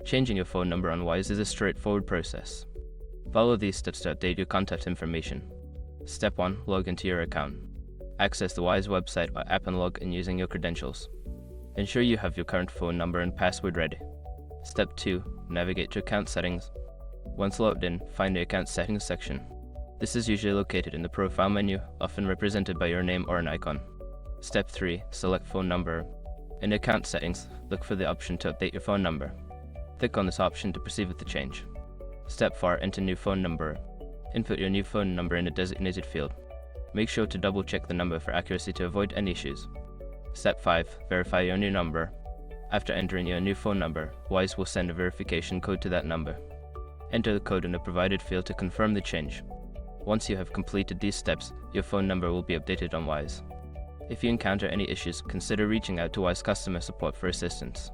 Changing your phone number on Wise is a straightforward process. Follow these steps to update your contact information. Step 1. Log into your account. Access the Wise website or app and log in using your credentials. Ensure you have your current phone number and password ready. Step 2. Navigate to account settings. Once logged in, find the account settings section. This is usually located in the profile menu, often represented by your name or an icon. Step 3. Select phone number. In account settings, look for the option to update your phone number. Click on this option to proceed with the change. Step 4. Enter new phone number. Input your new phone number in the designated field. Make sure to double check the number for accuracy to avoid any issues. Step 5. Verify your new number. After entering your new phone number, Wise will send a verification code to that number. Enter the code in the provided field to confirm the change. Once you have completed these steps, your phone number will be updated on Wise. If you encounter any issues, consider reaching out to Wise customer support for assistance.